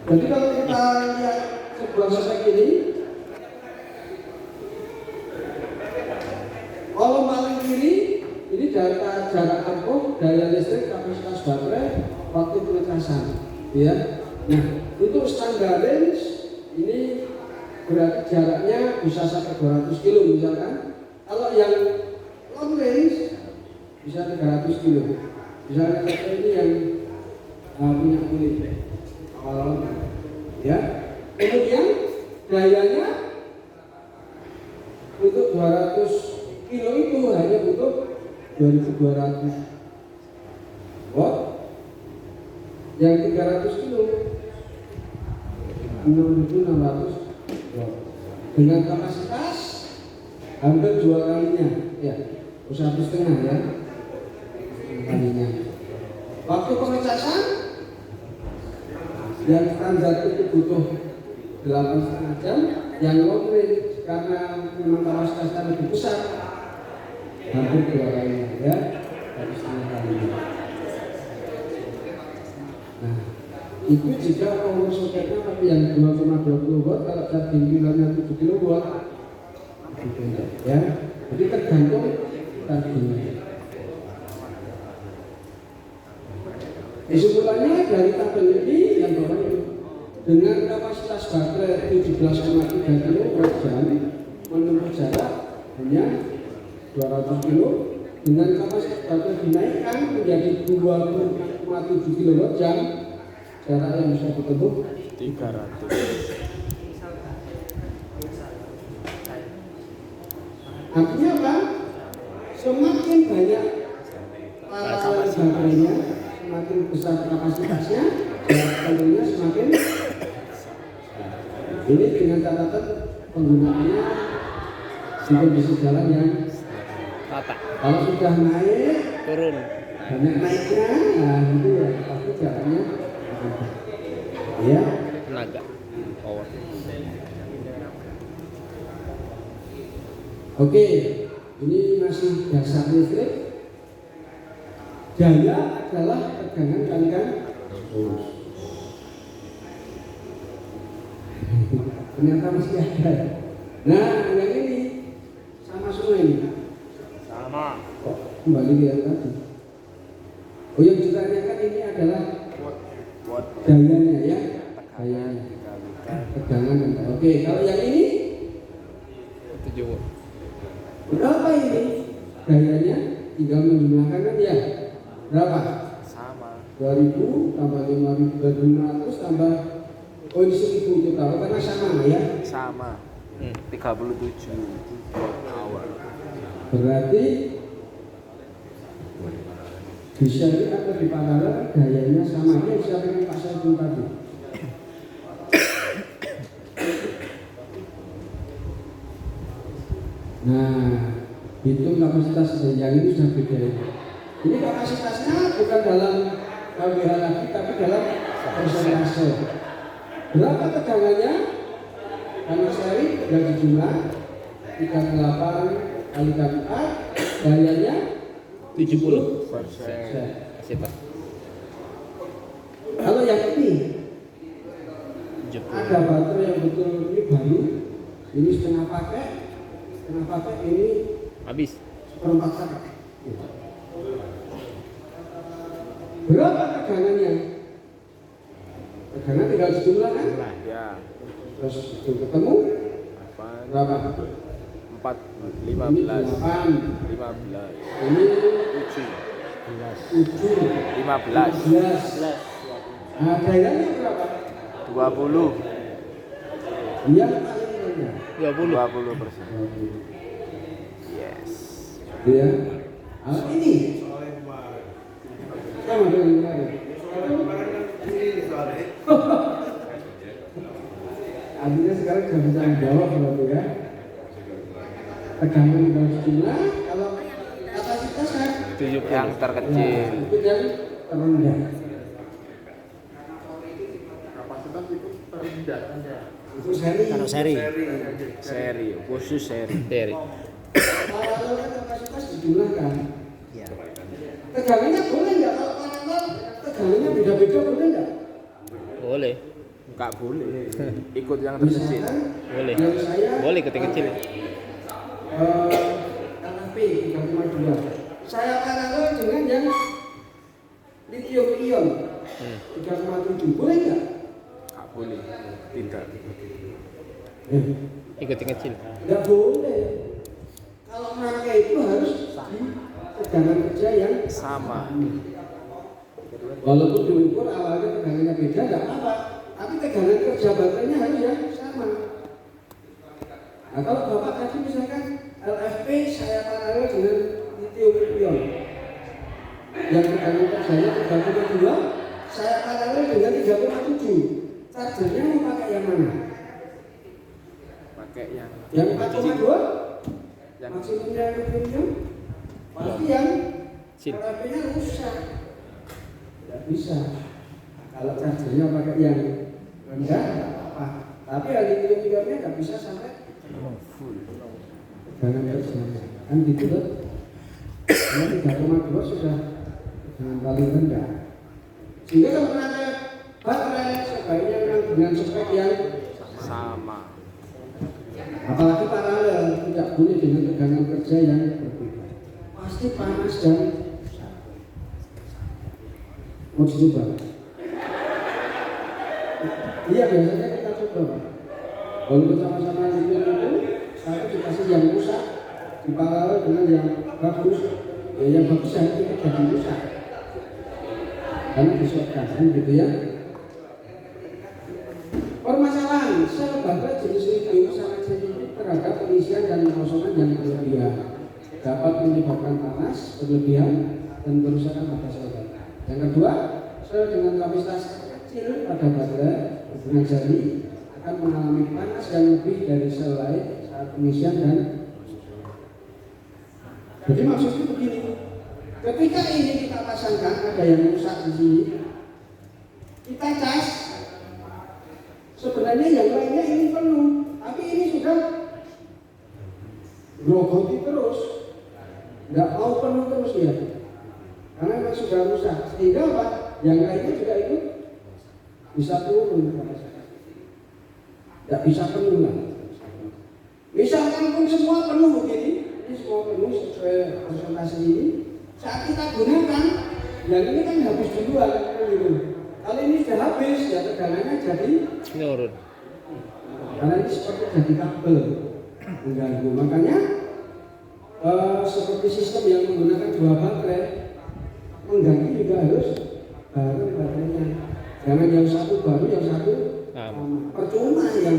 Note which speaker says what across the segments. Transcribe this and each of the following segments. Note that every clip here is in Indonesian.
Speaker 1: Jadi kalau kita lihat sebuah spek ini, kalau paling kiri ini data jarak tempuh, daya listrik, kapasitas baterai, waktu pengecasan, ya. Nah, untuk standar range ini berarti jaraknya bisa sampai 200 kilo misalkan. Kalau yang long range bisa 300 kilo. Misalnya ini yang punya kulit awal, ya. Kemudian dayanya untuk 200 kilo itu hanya butuh 2200 watt. Yang 300 kilo 6600 watt dengan kapasitas hampir 2 kalinya, ya, 1,5 ya, kalinya. Waktu pengecasan yang standar itu butuh 8,5 jam, yang long range karena memang kapasitasnya lebih besar hampir 2 kalinya, ya, 1,5 kalinya. Nah, itu jika power soketnya tapi yang 2,20 watt, kalau charging pilanya 7 kW, ya. Jadi tergantung chargingnya. Kesimpulannya dari tabel ini yang bawah itu, dengan kapasitas baterai 17,3 kWh menempuh jarak hanya 200 kilo, dengan kapasitas baterai dinaikkan menjadi 20,7 kWh, jarak yang bisa ditempuh 300. Artinya apa? Semakin banyak baterainya, semakin besar kapasitasnya, jarak tempuhnya semakin. Ini dengan catatan penggunaannya di kondisi jalan yang
Speaker 2: rata.
Speaker 1: Kalau sudah naik,
Speaker 2: Turun.
Speaker 1: banyak naiknya, nah itu ya pasti jalannya, ya.
Speaker 2: Tenaga. Power.
Speaker 1: Oke, ini masih dasar listrik. Daya adalah tegangan kalikan arus. Ternyata masih ada. Nah, yang ini sama semua ini.
Speaker 2: Sama.
Speaker 1: Kok kembali ke yang tadi? Oh, yang ditanyakan ini adalah dayanya, ya. Dayanya. Tegangan. Oke, kalau yang ini
Speaker 2: 7 watt.
Speaker 1: berapa ini? Dayanya tinggal menjumlahkan kan ya. Berapa?
Speaker 2: Sama.
Speaker 1: 2000 tambah 5500 tambah 1000 total karena sama ya.
Speaker 3: Sama 37 watt hour.
Speaker 1: Berarti bisa atau di paralel dayanya sama ya, siapa yang Pak Saiful tadi. Nah, hitung kapasitas yang ini sudah beda. Ini kapasitasnya bukan dalam kWh lagi, tapi dalam persentase. Berapa tegangannya? Karena seri yang dijumlah 38 kali 4, dayanya 70%. Kalau yang ini ada baterai yang betul ini baru, ini setengah pakai ini
Speaker 2: Habis.
Speaker 1: seperempat pakai. Berapa tegangannya? Tegangan tinggal dijumlahkan.
Speaker 3: Ya.
Speaker 1: Terus itu ketemu berapa?
Speaker 3: 4
Speaker 1: Ini
Speaker 3: 15
Speaker 1: 8,
Speaker 3: 15
Speaker 1: ini
Speaker 3: 7
Speaker 1: 7,
Speaker 3: 15
Speaker 1: 15. Nah, dayanya berapa?
Speaker 3: 20
Speaker 1: Dia paling rendah.
Speaker 3: 20%. Yes.
Speaker 1: Ya. Nah, ini sama dengan yang lain. Artinya sekarang sudah bisa menjawab berarti ya. Tegangan dari jumlah, kalau kapasitas kan
Speaker 3: Yang terkecil.
Speaker 1: itu yang terendah.
Speaker 4: Kapasitas itu terendah aja.
Speaker 1: Itu seri.
Speaker 2: Kalau seri.
Speaker 3: Seri, khusus seri.
Speaker 2: Dari.
Speaker 1: Kalau kan kapasitas dijumlahkan.
Speaker 2: Ya.
Speaker 1: Tegangannya boleh nggak? Kalau paralel tegangannya beda-beda boleh nggak?
Speaker 2: Boleh.
Speaker 3: Enggak boleh. Ikut yang terkecil.
Speaker 2: Boleh.
Speaker 1: Yang saya
Speaker 2: Boleh ikut yang kecil.
Speaker 1: KKP 3,2. Saya paralel dengan yang lithium ion 3,7. Boleh nggak?
Speaker 3: Enggak boleh. Tidak.
Speaker 2: Ikut yang kecil.
Speaker 1: Nggak boleh. Kalau mereka itu harus di tegangan kerja yang
Speaker 3: Sama.
Speaker 1: walaupun diukur awalnya tegangannya beda nggak apa-apa, tapi tegangan kerja baterainya harus yang sama. Nah kalau bapak tadi misalkan LFP saya paralel dengan lithium ion yang tegangan kerjanya 3,2, saya paralel dengan 3,7. Chargernya mau pakai yang mana?
Speaker 3: Pakai yang
Speaker 1: 4,2?
Speaker 3: yang
Speaker 1: Maksimumnya lithium pasti yang
Speaker 2: Kecil.
Speaker 1: LFP-nya rusak. Tidak bisa. Kalau chargernya pakai yang rendah tidak apa-apa. Tapi lithium-ionnya nggak bisa sampai
Speaker 3: full.
Speaker 1: tegangan kerjanya. Kan gitu loh. Karena 3,2 sudah tegangan paling rendah. Sehingga kalau ada baterai sebaiknya memang dengan spek yang
Speaker 3: Sama.
Speaker 1: apalagi paralel, tidak boleh dengan tegangan kerja yang berbeda. Pasti panas dan mau dicoba. Iya biasanya kita coba. Walaupun sama-sama lithium itu, satu dikasih yang rusak, di paralel dengan yang bagus. Ya yang bagus yang itu jadi rusak. Karena disebabkan gitu ya. Permasalahan sel baterai jenis lithium sangat sensitif terhadap pengisian dan pengosongan yang berlebihan, dapat menyebabkan panas berlebihan dan kerusakan pada sel baterai. Yang kedua, sel dengan kapasitas kecil pada baterai hubungan jari akan mengalami panas yang lebih dari sel lain saat pengisian dan jadi maksudnya begini, ketika ini kita pasangkan ada yang rusak di sini, kita cas. Sebenarnya yang lainnya ini penuh, tapi ini sudah grogoti terus, nggak mau penuh terus ya, karena memang sudah rusak. Sehingga apa? Yang lainnya juga ikut bisa turun, nggak bisa penuh lah. Misalkan pun semua penuh begini, ini semua penuh sesuai persentase ini, saat kita gunakan, yang ini kan habis duluan, gitu. Kalau ini sudah habis, ya tegangannya jadi
Speaker 2: Menurun.
Speaker 1: karena ini seperti jadi kabel mengganggu. Makanya seperti sistem yang menggunakan dua baterai mengganti juga harus baru baterainya. Jangan yang satu baru, yang satu percuma yang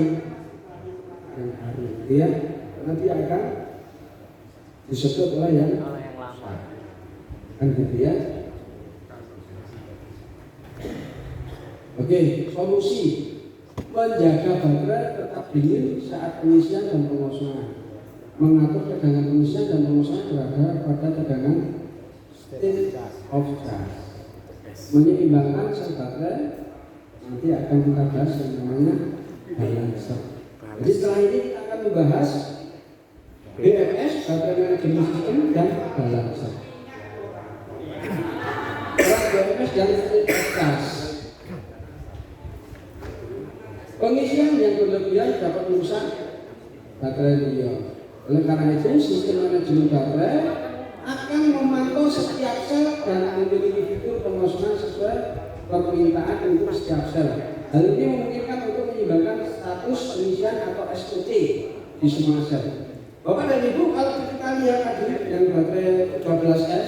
Speaker 1: baru, ya nanti akan disedot oleh yang
Speaker 3: lama.
Speaker 1: kan gitu ya. Oke, solusi menjaga baterai tetap dingin saat pengisian dan pengosongan. Mengatur tegangan pengisian dan pengosongan berada pada tegangan state of charge. Menyeimbangkan sel baterai nanti akan kita bahas yang namanya balancer. Jadi setelah ini kita akan membahas BMS, baterai manajemen sistem dan balancer. BMS dan state of charge. Pengisian yang berlebihan dapat merusak baterai lithium. Oleh karena itu, sistem manajemen baterai akan memantau setiap sel dan memiliki fitur pengosongan sesuai permintaan untuk setiap sel. Hal ini memungkinkan untuk menyeimbangkan status pengisian atau SOC di semua sel. Bapak dan Ibu, kalau kita lihat tadi yang baterai 12S,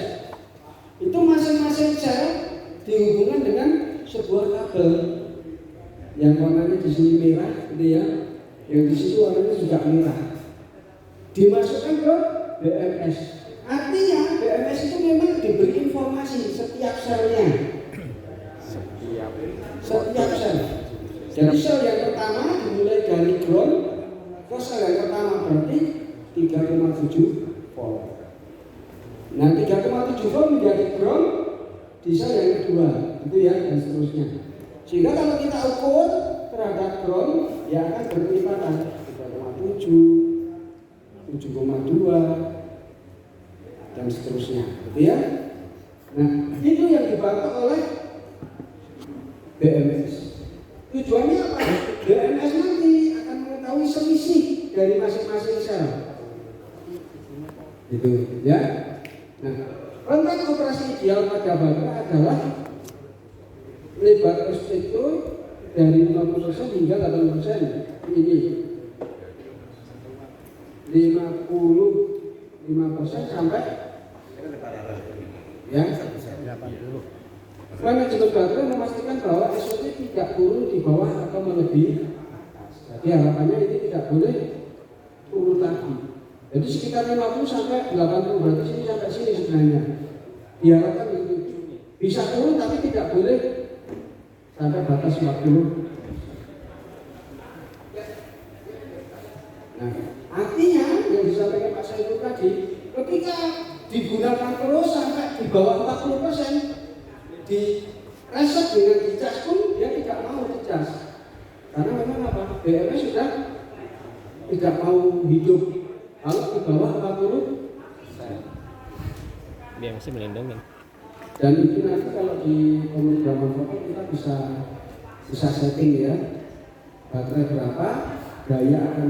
Speaker 1: itu masing-masing sel dihubungkan dengan sebuah kabel. Yang warnanya di sini merah, gitu ya. Yang di situ warnanya juga merah. Dimasukkan ke BMS. Artinya BMS itu memang diberi informasi setiap selnya. Setiap sel. Jadi sel yang pertama dimulai dari ground ke sel yang pertama berarti 3,7 volt. Nah 3,7 volt menjadi ground di sel yang kedua, itu ya dan seterusnya. Sehingga kalau kita ukur terhadap ground, ya akan berkelipatan 3,7, 7,2 dan seterusnya, gitu ya. Nah, itu yang dibantu oleh BMS. Tujuannya apa? BMS nanti akan mengetahui selisih dari masing-masing sel. Gitu ya. Nah, rentang operasi ideal pada baterai adalah lebar spektrum dari 50% hingga 80%. Ini 55% sampai ya 80. Manajemen baterai memastikan bahwa SOT tidak turun di bawah atau melebihi atas. Jadi harapannya ini tidak boleh turun lagi. Jadi sekitar 50 sampai 80, berarti sini sampai sini sebenarnya. Diharapkan itu bisa turun tapi tidak boleh sampai batas 40. Nah, artinya yang disampaikan Pak Saiful tadi, ketika digunakan terus sampai di bawah 40%, di reset dengan dicas pun dia tidak mau dicas, karena memang apa? BMS sudah tidak mau hidup kalau di bawah 40.
Speaker 2: BMS melindungi.
Speaker 1: Dan itu nanti kalau di pemrograman foto kita bisa setting ya, baterai berapa, daya akan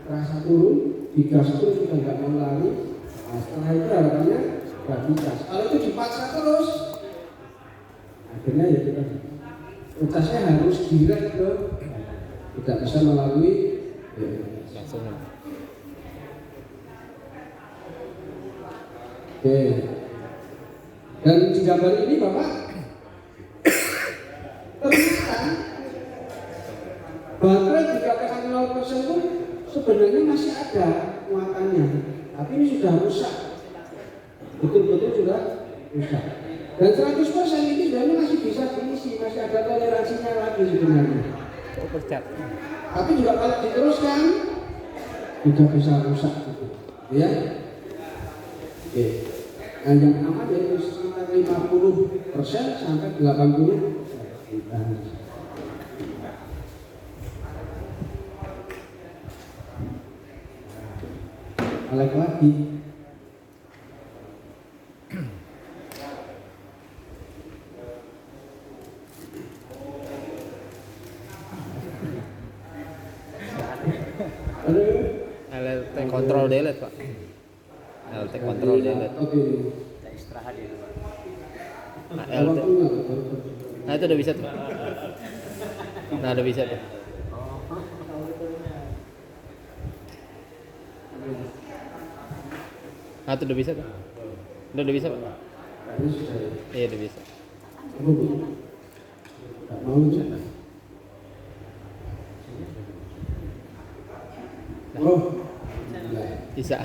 Speaker 1: terasa turun, digas pun kita nggak mau lari. Nah, setelah itu harapannya nggak dicas. Kalau itu dipaksa terus, akhirnya ya kita ngecasnya harus direct ke, tidak bisa melalui
Speaker 2: Langsung.
Speaker 1: Oke. Dan di gambar ini Bapak ternyata baterai dikatakan 0% pun sebenarnya masih ada muatannya, tapi ini sudah rusak, betul-betul sudah rusak. Dan 100% ini sebenarnya masih bisa diisi, masih ada toleransinya lagi sebenarnya.
Speaker 2: Oh, percat.
Speaker 1: Tapi juga kalau diteruskan sudah bisa rusak gitu. Ya. Oke. Nah, yang aman yaitu sekitar 50% sampai 80%. Balik lagi.
Speaker 2: LT kontrol delete Pak. LT kontrol delete.
Speaker 1: Oke.
Speaker 3: Istirahat ya.
Speaker 2: Nah, LT. Nah itu udah bisa tuh. Nah udah bisa tuh. Nah itu udah bisa tuh. Udah bisa Pak.
Speaker 1: Ini sudah ya.
Speaker 2: Iya udah bisa.
Speaker 1: Apa Bu? Nggak mau juga. Oh,
Speaker 2: Bisa.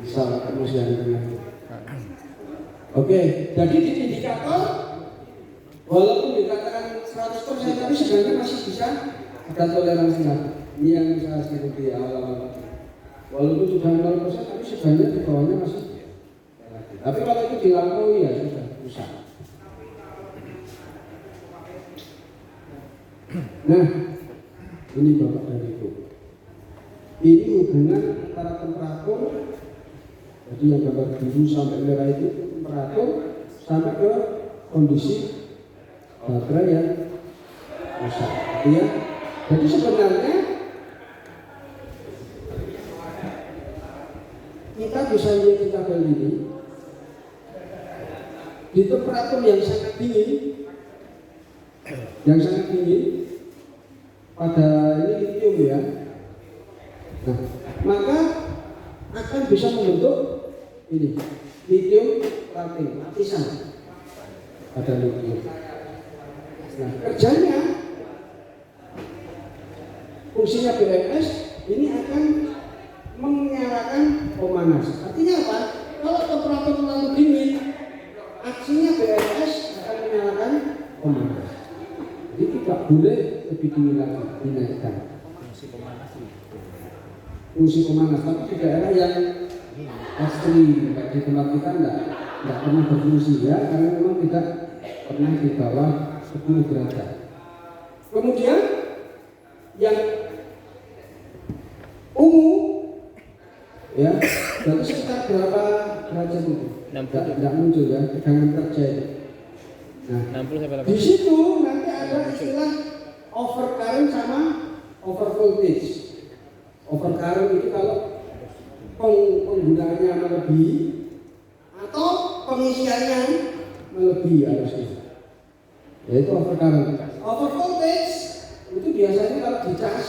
Speaker 1: bisa terus yang tengah. Oke, jadi di indikator walaupun dikatakan 100% tapi sebenarnya masih bisa ada toleransi lagi. Ini yang saya sebut di awal-awal. Walaupun sudah 0% tapi sebenarnya di bawahnya masih. Tapi kalau itu dilampaui ya sudah rusak. Nah, ini Bapak dan Ibu. Ini hubungan antara temperatur, jadi yang gambar biru sampai merah itu temperatur sampai ke kondisi baterai yang rusak. Ya. Jadi sebenarnya kita bisa lihat di tabel ini di temperatur yang sangat dingin, pada ini lithium ya. Nah, maka akan bisa membentuk ini lithium lapisan pada lithium. Nah, kerjanya fungsinya BMS ini akan menyalakan pemanas. Artinya apa? Kalau temperatur terlalu dingin, aksinya BMS akan menyalakan pemanas. Jadi tidak boleh lebih dingin lagi dinaikkan. Fungsi pemanas, tapi di daerah yang ekstrim, kayak di tempat kita tidak pernah berfungsi ya, karena memang tidak pernah di bawah 10 derajat. Kemudian yang ungu ya, berarti sekitar berapa derajat itu?
Speaker 2: 60.
Speaker 1: Tidak muncul ya, tegangan kerja itu. Nah,
Speaker 2: 60 sampai 80.
Speaker 1: di situ nanti ada istilah overcurrent sama overvoltage. Overcurrent itu kalau penggunaannya melebihi atau pengisiannya melebihi arusnya, yaitu overcurrent. Overvoltage itu biasanya kalau dicas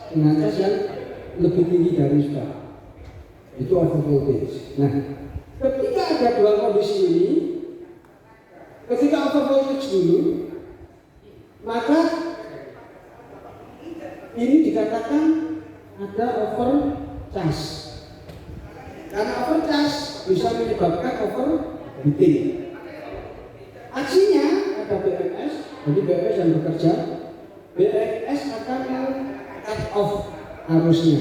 Speaker 1: dengan cas yang lebih tinggi dari sebab, itu overvoltage. Nah, ketika ada dua kondisi ini, ketika overvoltage dulu, maka ini dikatakan ada overcharge. Karena overcharge bisa menyebabkan overheating. Aksinya ada BMS, jadi BMS yang bekerja, BMS akan cut off arusnya.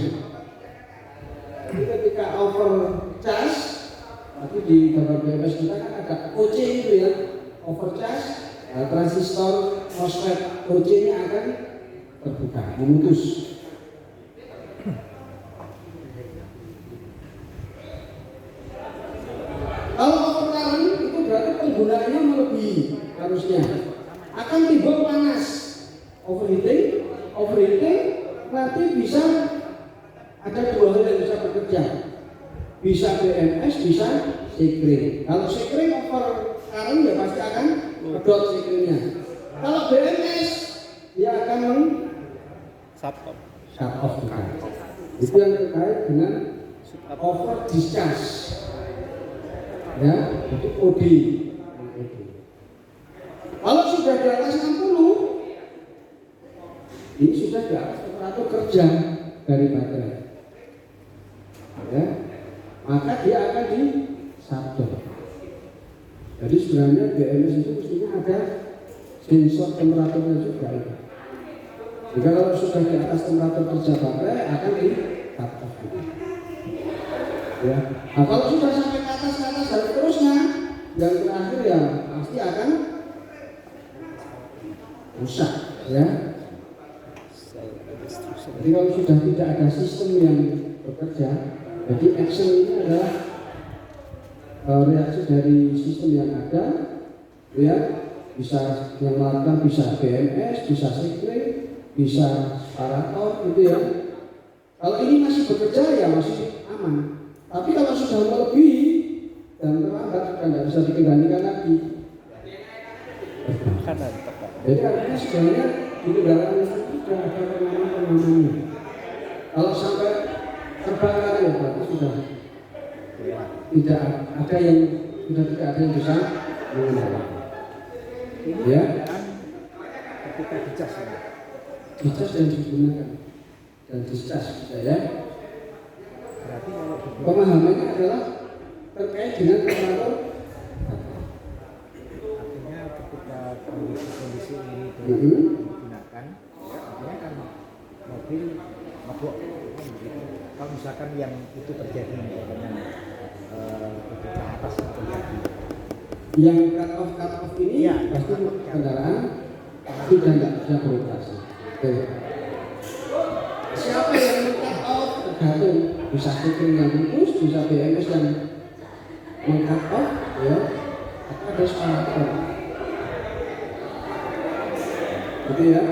Speaker 1: Jadi ketika overcharge, nanti di gambar BMS kita kan ada OC itu ya, overcharge, transistor MOSFET OC-nya akan terbuka, memutus. Kalau overcurrent itu berarti penggunaannya melebihi harusnya, akan timbul panas, overheating, nanti bisa ada dua hal yang bisa bekerja, bisa BMS, bisa sekring. Kalau sekring overcurrent ya pasti akan pedot sekringnya. Kalau BMS dia akan
Speaker 2: Shut
Speaker 1: off juga. Itu yang terkait dengan over discharge. Ya, itu OD. Kalau sudah di atas 60, ini sudah di atas temperatur kerja dari baterai. Ya, maka dia akan di shutdown. Jadi sebenarnya BMS itu mestinya ada sensor temperaturnya juga. Jika kalau sudah di atas temperatur kerja baterai akan di cut off. Ya. Nah, kalau sudah sampai ke atas dan seterusnya, yang terakhir ya pasti akan rusak, ya. Jadi kalau sudah tidak ada sistem yang bekerja, jadi action ini adalah reaksi dari sistem yang ada, ya, bisa yang melakukan bisa BMS, bisa sekring, bisa separator, gitu ya. Kalau ini masih bekerja ya masih aman. Tapi kalau sudah melebihi dan terlambat sudah tidak bisa dikendalikan lagi. Jadi artinya sebenarnya di kendaraan listrik sudah ada pengaman-pengamannya. Kalau sampai terbakar ya berarti sudah tidak ada yang bisa mengendalikan. Ya. Ketika dicas dan digunakan dan dicas ya. Pemahamannya adalah terkait dengan temperatur.
Speaker 5: Artinya ketika kondisi ini digunakan, artinya kan mobil mogok. Kalau misalkan yang itu terjadi dengan ke atas terjadi,
Speaker 1: yang cut off ini ya, pasti kendaraan sudah tidak bisa beroperasi. Siapa yang cut off tergantung, bisa sekring yang putus, bisa BMS yang meng-cut off, ya, ada separator. Gitu ya.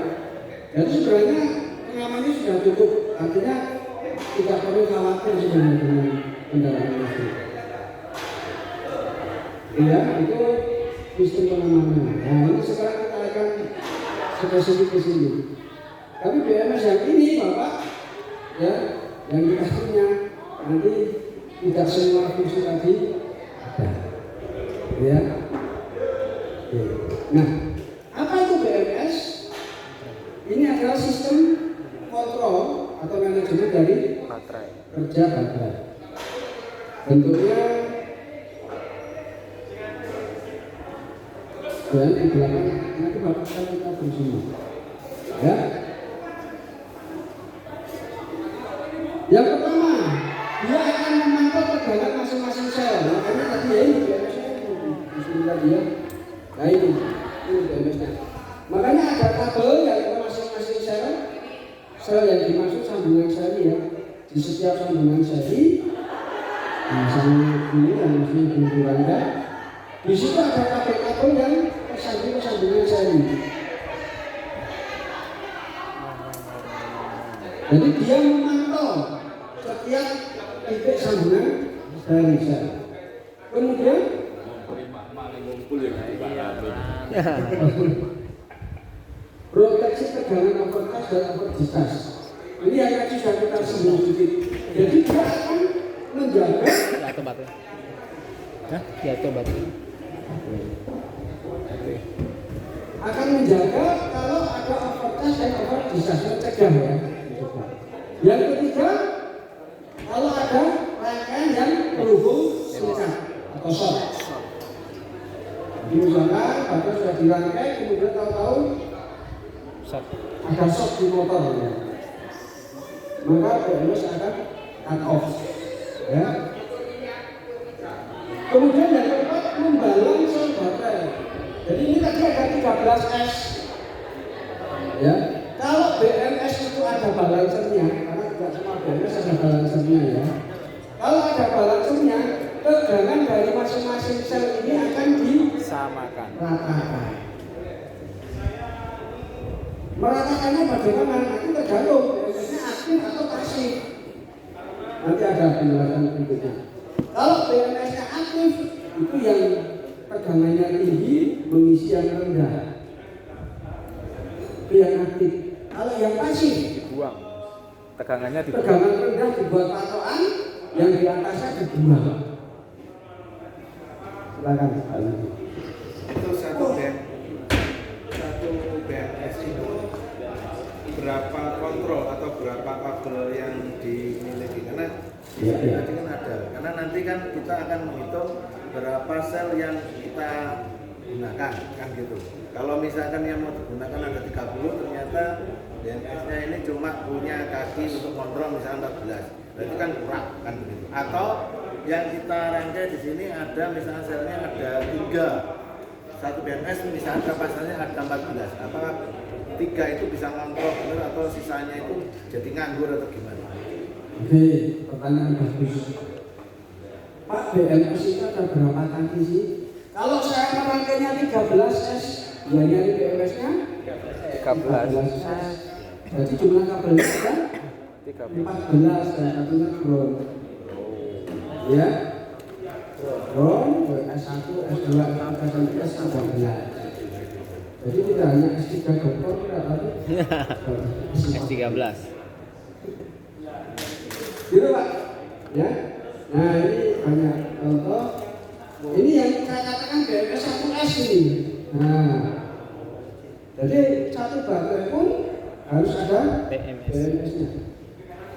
Speaker 1: Jadi sebenarnya pengamannya sudah cukup, artinya tidak perlu khawatir sebenarnya dengan kendaraan listrik. Ya, itu sistem pengamanan. Nah, ini sekarang kita akan spesifik ke sini. Tapi BMS yang ini, Bapak, ya, yang kita punya nanti tidak semua fungsi tadi ada. Ya. Oke. Nah, apa itu BMS? Ini adalah sistem kontrol atau manajemen dari
Speaker 3: baterai.
Speaker 1: kerja baterai. Bentuknya dan di belakang nanti Bapak kita bersama. Ya. Yang pertama, dia akan memantau tegangan masing-masing sel. Makanya tadi ya ini BMS-nya Bismillah dia. Nah ini BMS-nya. Makanya ada kabel yang masing-masing sel yang dimaksud sambungan seri ya. Di setiap sambungan seri, misalnya ini yang masih beranda, di situ ada kabel-kabel yang tersambung sambungan seri. Jadi dia memantau setiap titik sambungan dari sel. Kemudian proteksi tegangan overcast dan overdischarge. Ini yang tadi sudah kita singgung sedikit. Jadi dia akan menjaga
Speaker 2: Jatuh batu. Hah? Jatuh batu.
Speaker 1: akan menjaga kalau ada overcast dan overdischarge, mencegah ya. Yang ketiga, kalau ada rangkaian yang terhubung singkat atau short. Jadi misalkan baterai sudah dirangkai, kemudian tahu-tahu
Speaker 2: Shot.
Speaker 1: ada shock di motor ya. Maka BMS akan cut off ya. Kemudian yang keempat, membalance baterai. Jadi ini tadi ada 13S ya. Kalau BMS itu ada balancernya, karena tidak semua BMS ada balancernya ya. Kalau ada balancernya, tegangan dari masing-masing sel ini akan
Speaker 3: Samakan.
Speaker 1: diratakan. Meratakannya bagaimana? Nanti tergantung BMS-nya aktif atau pasif. Nanti ada penjelasan berikutnya. Kalau BMS-nya aktif, itu yang tegangannya tinggi, mengisi yang rendah. Itu yang aktif. Kalau yang pasif,
Speaker 3: Dibuang. Tegangannya dibuang.
Speaker 1: tegangan rendah dibuat patokan, yang di atasnya dibuang. Silakan.
Speaker 6: Itu satu BMS itu berapa kontrol atau berapa kabel yang dimiliki, karena
Speaker 1: Ya, ya.
Speaker 6: tadi kan ada, karena nanti kan kita akan menghitung berapa sel yang kita gunakan kan gitu. Kalau misalkan yang mau digunakan ada 30, ternyata BMS-nya ini cuma punya kaki untuk kontrol misalnya 14, berarti kan kurang kan begitu. Atau yang kita rangkai di sini ada misalnya selnya ada 3, satu BMS misalnya kapasitasnya ada 14, apakah 3 itu bisa ngontrol benar atau sisanya itu jadi nganggur atau gimana?
Speaker 1: Oke, pertanyaan bagus. Pak, BMS itu ada berapa tangki sih? Kalau saya merangkainya 13S, ya nyari BMS-nya
Speaker 3: 13.
Speaker 1: Jadi jumlah kabelnya ada
Speaker 3: 13.
Speaker 1: 14 dan satunya ground. Ya, ground, S1, S2, S3, S14. Jadi tidak hanya S3 dokter, tidak tapi
Speaker 2: S13.
Speaker 1: gitu Pak, ya. Nah ini banyak contoh. Ini yang saya katakan BMS 1S ini. Nah, jadi satu baterai pun harus ada
Speaker 2: BMS.
Speaker 1: BMS-nya.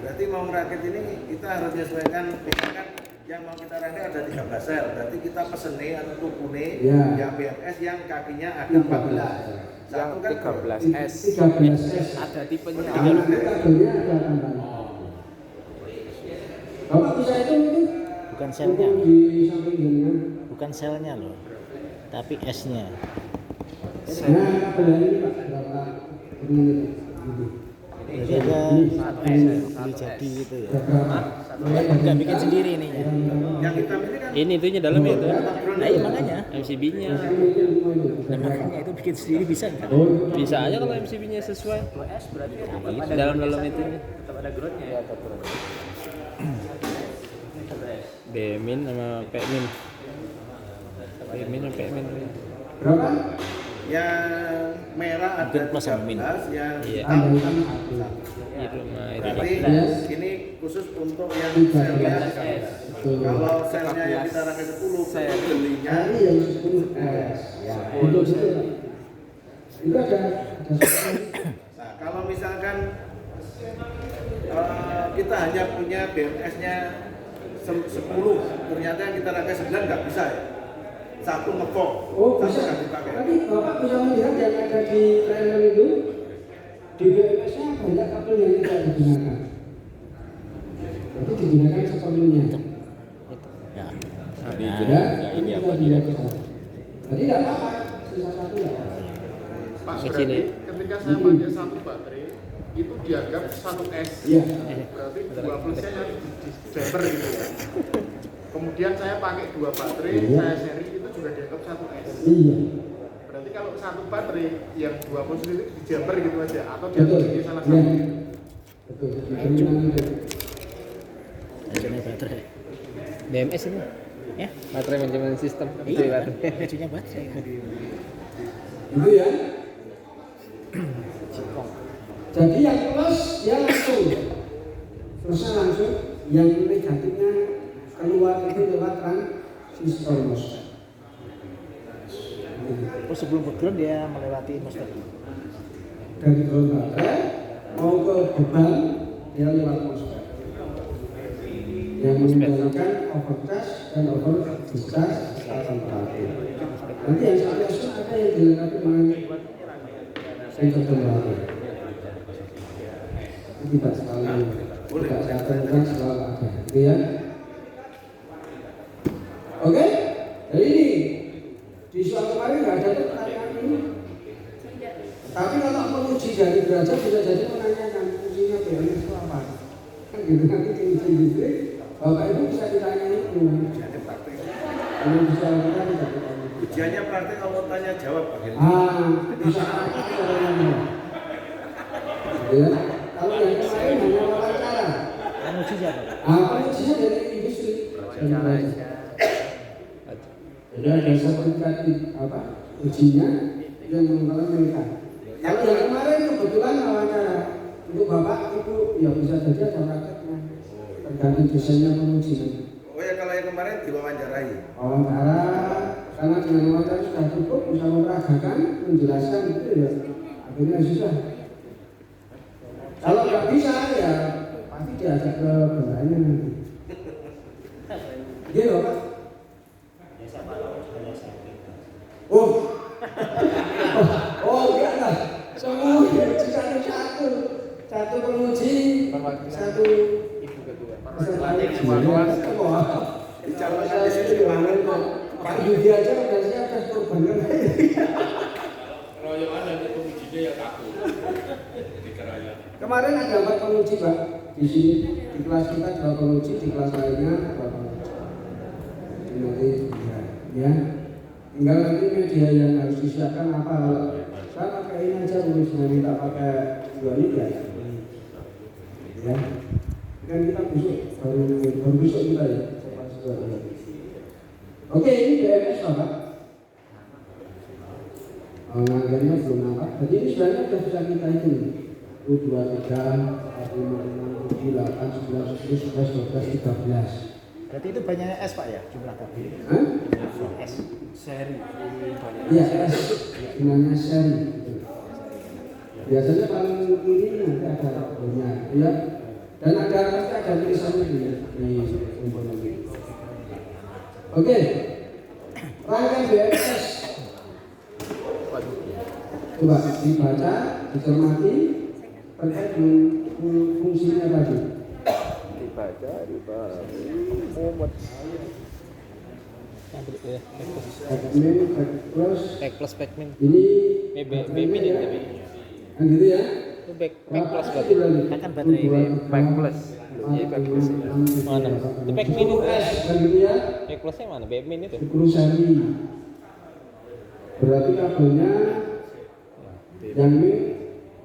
Speaker 6: Berarti mau merakit ini kita harus menyesuaikan, misalkan yang mau kita rangkai ada 13 sel, berarti kita pesene atau tukune
Speaker 1: Ya.
Speaker 6: yang BMS yang kakinya ada 14.
Speaker 3: Yang
Speaker 6: Satu kan
Speaker 3: 13S.
Speaker 1: 13S.
Speaker 3: Ada tipenya.
Speaker 1: Nanti kabelnya ada tambahan. Bapak bisa itu
Speaker 5: Bukan selnya,
Speaker 1: ukur di samping dengan.
Speaker 5: bukan selnya loh, tapi S-nya.
Speaker 1: Nah kabel ini Pak berapa menit?
Speaker 5: Jadi ada beli jadi gitu ya. Nggak bikin sendiri ini ya.
Speaker 6: yang hitam ini kan
Speaker 2: Ini itunya dalam itu.
Speaker 5: Nah iya makanya.
Speaker 2: MCB-nya.
Speaker 5: Nah, makanya itu bikin sendiri bisa nggak?
Speaker 2: Bisa aja kalau MCB-nya sesuai. Dalam itu.
Speaker 3: Tetap ada groundnya ya.
Speaker 2: Bemin sama Pekmin. Bemin sama Pekmin.
Speaker 1: Berapa?
Speaker 6: yang merah ada
Speaker 5: Mungkin plus sama
Speaker 6: 13, yang
Speaker 2: Iya.
Speaker 6: hitam
Speaker 1: Ada
Speaker 6: kan
Speaker 1: yang
Speaker 6: satu.
Speaker 2: Itu mah itu.
Speaker 6: Berarti
Speaker 1: Yes.
Speaker 6: ini khusus untuk yang
Speaker 1: 13S.
Speaker 6: selnya.
Speaker 1: Betul.
Speaker 6: Kalau selnya yang kita rangkai 10, saya belinya
Speaker 1: Nah, ini yang 10S. Ya, itu Pak. Itu ada
Speaker 6: Nah, kalau misalkan kita hanya punya BMS-nya 10, ternyata yang kita rangkai 9 nggak bisa ya? Satu ngepok,
Speaker 1: Oh
Speaker 6: satu
Speaker 1: bisa.
Speaker 6: nggak dipakai.
Speaker 1: Nanti Bapak bisa melihat yang ada di trailer itu di BMS-nya banyak kabel yang tidak digunakan. Itu digunakan sepenuhnya.
Speaker 5: Ya.
Speaker 1: Ya, ini apa dia? Jadi tidak apa-apa, sisa satu ya.
Speaker 4: Pak,
Speaker 2: Kecil
Speaker 4: berarti
Speaker 2: ya?
Speaker 4: ketika saya pakai satu baterai itu dianggap 1S.
Speaker 1: Iya.
Speaker 4: Berarti 2 plusnya harus di jumper gitu ya. Kemudian saya pakai 2 baterai,
Speaker 1: Iya.
Speaker 4: saya seri itu juga dianggap 1S.
Speaker 1: Iya.
Speaker 4: Berarti kalau satu baterai yang 2 plus itu di jumper gitu aja atau
Speaker 1: Betul.
Speaker 4: dianggap salah
Speaker 1: Iya.
Speaker 4: satu gitu.
Speaker 1: Betul, di terminal itu.
Speaker 5: Bajunya baterai.
Speaker 2: BMS ini.
Speaker 5: Ya,
Speaker 2: Baterai manajemen sistem.
Speaker 5: iya. Bajunya baterai.
Speaker 1: Itu ya. Jadi yang plus dia langsung, terusnya langsung, yang negatifnya keluar itu lewat transistor MOSFET.
Speaker 5: Oh, sebelum ke ground dia melewati MOSFET.
Speaker 1: Dari ground baterai mau ke beban dia lewat MOSFET. Yang mengendalikan overcharge dan overdischarge temperatur. Nanti yang sampai ada yang dilengkapi dengan sensor temperatur. Tidak selalu, tidak saya temukan selalu ada, gitu ya. Oke, jadi ini di soal kemarin nggak ada pertanyaan ini. Tapi kalau menguji dari derajat bisa jadi menanyakan ujinya BMS itu apa? Kan gitu nanti di uji distrik, Bapak Ibu bisa ditanya itu. Kalau bisa kita bisa ditanya.
Speaker 6: Ujiannya praktek kalau tanya jawab bagaimana?
Speaker 1: Bisa apa? Ya. Kalau yang kemarin hanya wawancara.
Speaker 5: Kan uji siapa?
Speaker 1: Ujinya dari industri. Jadi ada sertifikat apa? Ujinya yang mengenai mereka. Kalau yang kemarin kebetulan wawancara untuk bapak ibu ya bisa jadi ada prakteknya. Tergantung dosennya menguji.
Speaker 6: Oh ya, kalau yang kemarin diwawancarai.
Speaker 1: Wawancara karena dengan wawancara sudah cukup bisa meragakan, menjelaskan itu ya akhirnya susah. Kalau nggak bisa ya pasti diajak ke bendahanya nanti. Iya Pak. Oh enggak lah. Semua satu penguji, satu
Speaker 3: Ibu kedua.
Speaker 6: Bicaranya di sini banget kok.
Speaker 1: Pak Yudi aja udah siap tes korban.
Speaker 7: Royokan dan pengujinya ya takut.
Speaker 1: Kemarin ada 4 penguji Pak di sini, di kelas kita 2 penguji, di kelas lainnya 2 penguji. Nanti ya, tinggal nanti media yang harus disiapkan apa. Saya pakai ini aja tulisnya, minta pakai 2 ini ya. Kan kita baru besok kita ya. Oke, ini BMS Bapak. Anggarannya belum nampak. Jadi ini sebenarnya sudah bisa kita hitung. 1, 2, 3, 4, 5, 6, 7, 8, 9, 10, 11, 12, 13.
Speaker 5: Berarti itu banyaknya S Pak ya, jumlah tabir.
Speaker 1: Hah?
Speaker 5: S.
Speaker 3: Seri.
Speaker 1: Iya, S. Namanya seri. Biasanya paling kiri nanti ada logonya, ya. Dan pasti ada tulisannya di komponen ini. Oke. Rangkaian BMS. Coba dibaca, dicermati terkait dengan fungsinya tadi.
Speaker 3: Dibaca. Mumet.
Speaker 1: Backmin, backplus,
Speaker 2: Back plus back min.
Speaker 1: ini
Speaker 2: BMIN
Speaker 1: ya.
Speaker 2: tapi.
Speaker 1: Kan gitu ya.
Speaker 2: Itu back plus
Speaker 1: Berarti
Speaker 2: berarti.
Speaker 5: Kan baterai
Speaker 3: back plus. Iya, back plus.
Speaker 2: Mana? Itu back min itu.
Speaker 1: Kan gitu ya.
Speaker 2: Back plusnya mana? BMIN itu.
Speaker 1: 10 seri. Berarti kabelnya yang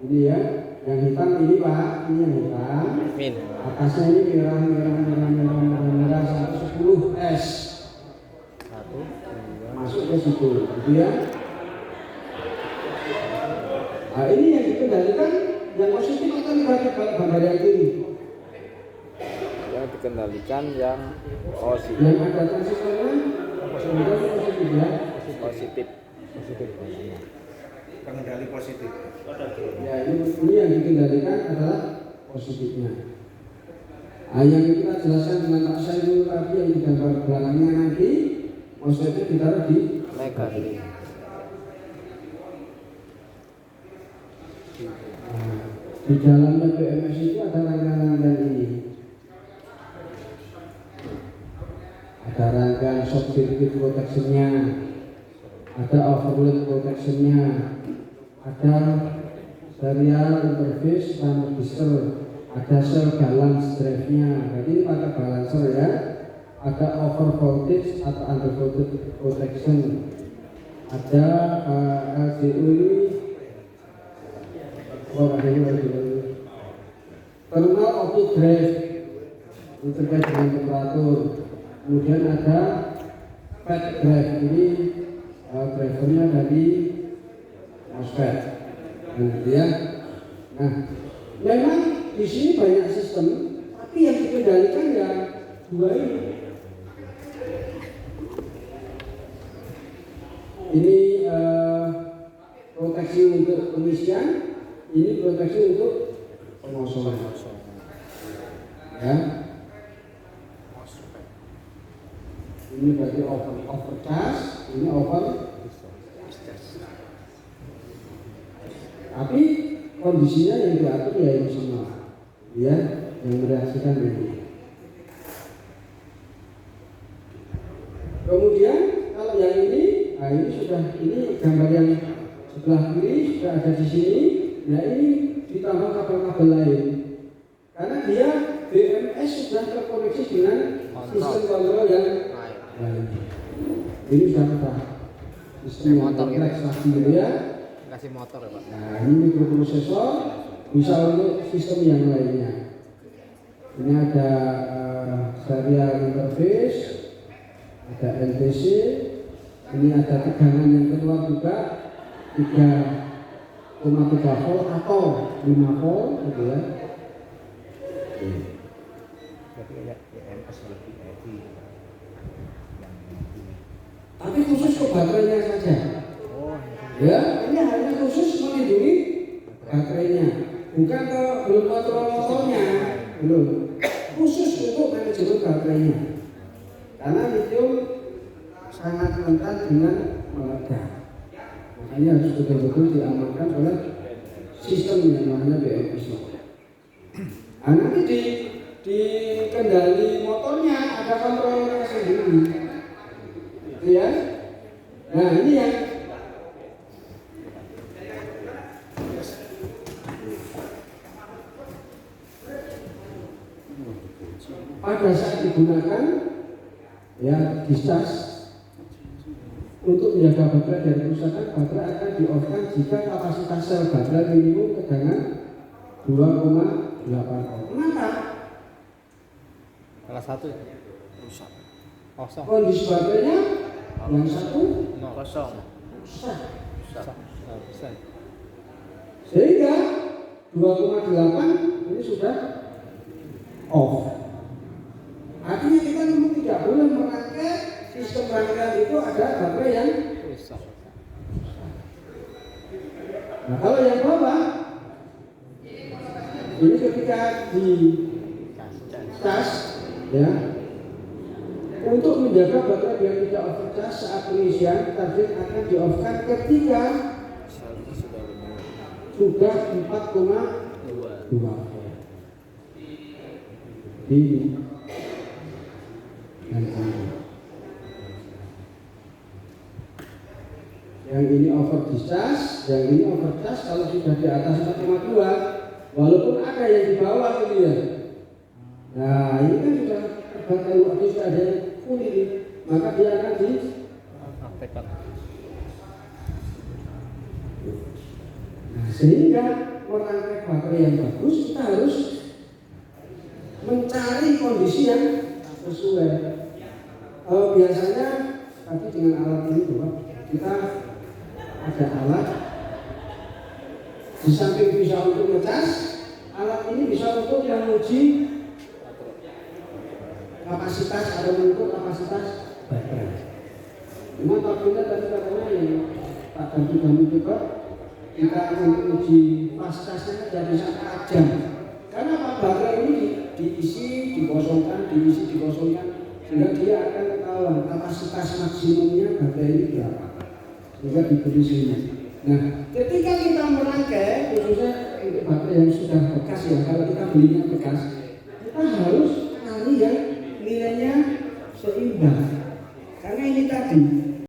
Speaker 1: ini ya, yang hitam ini Pak, ini yang hitam.
Speaker 2: Min.
Speaker 1: Atasnya ini merah 110 S. Masuk ke situ, gitu ya. Nah ini yang dikendalikan, yang positif akan dibagi gambar yang kiri.
Speaker 3: Yang dikendalikan yang positif.
Speaker 1: Yang ada transistornya, positif ya.
Speaker 3: Positif.
Speaker 6: Pengendali positif.
Speaker 1: Ya ini yang dikendalikan adalah positifnya. Nah yang kita jelaskan dengan Pak Saiful tadi yang di gambar belakangnya nanti, MOSFET-nya ditaruh di
Speaker 3: Negatif.
Speaker 1: di dalamnya BMS itu ada rangkaian ini. Ada rangkaian shock circuit protection-nya, ada overload protection-nya, ada serial interface transistor, ada cell balance drive-nya. Jadi ini pakai balancer ya. Ada over voltage atau under voltage protection. Ada LDO ini. Oh, ada ini LDO. thermal output drive ini terkait dengan temperatur. Kemudian ada FET drive, ini drivernya dari MOSFET. Ya. Nah, memang di sini banyak sistem, tapi yang dikendalikan ya dua ini. Ini proteksi untuk pengisian, ini proteksi untuk pengosongan. Ya. Ini berarti overcharge, ini tapi kondisinya yang diatur ya ini semua, ya, yang mereaksikan ini. Kemudian kalau yang ini, nah ini sudah, ini gambar yang sebelah kiri sudah ada di sini. Nah ini ditambah kabel-kabel lain, karena dia BMS sudah terkoneksi dengan sistem kontrol yang lain. Ini sudah ada sistem yang kompleks lagi ya.
Speaker 2: Kasih motor ya Pak.
Speaker 1: Nah ini mikroprosesor bisa untuk sistem yang lainnya. Ini ada serial interface, ada LTC, ini ada tegangan yang keluar juga 3,3 volt atau 5 volt gitu ya. Tapi khusus ke baterainya saja. Ya, ini hanya khusus melindungi baterainya, bukan ke belum motornya, belum. Khusus untuk manajemen baterainya. Karena lithium sangat rentan dengan meledak. Makanya harus betul-betul diamankan oleh sistem yang namanya BMS. Nah, nanti di kendali motornya ada kontrolnya sendiri, gitu ya. Nah ini yang pada saat digunakan ya discharge untuk menjaga baterai dari kerusakan. Baterai akan di-off-kan jika kapasitas sel baterai minimum tegangan 2,8 volt. Kenapa?
Speaker 2: Salah satu rusak. Kosong.
Speaker 1: Kondisi baterainya yang satu
Speaker 2: Kosong.
Speaker 1: rusak.
Speaker 2: Rusak.
Speaker 1: Sehingga 2,8 ini sudah off. Artinya kita memang tidak boleh memakai sistem rangkaian itu ada baterai yang
Speaker 2: Rusak.
Speaker 1: Nah kalau yang bawah ini ketika di cas ya, untuk menjaga baterai biar tidak overcharge saat pengisian, target akan di-off-kan ketika sudah 4,2 volt. Ini yang ini over discharge, yang ini overcharge. Kalau sudah di atas 4,2, walaupun ada yang di bawah gitu ya. Nah ini kan sudah terbatas waktu, sudah ada yang kuning, maka dia akan
Speaker 2: Aktifkan.
Speaker 1: Nah, sehingga merangkai baterai yang bagus kita harus mencari kondisi yang sesuai. Biasanya tadi dengan alat ini Bapak, kita ada alat di samping bisa untuk ngecas, alat ini bisa untuk menguji kapasitas atau mengukur kapasitas baterai. Cuma tapinya tadi katanya yang Pak Ganti kami coba kita menguji kapasitasnya dari 4 jam. Karena Pak baterai ini diisi, dikosongkan, diisi, dikosongkan, sehingga dia akan ketahuan kapasitas maksimumnya baterai ini berapa, sehingga diberi sini. Nah, ketika kita merangkai, khususnya untuk baterai yang sudah bekas ya, kalau kita belinya bekas,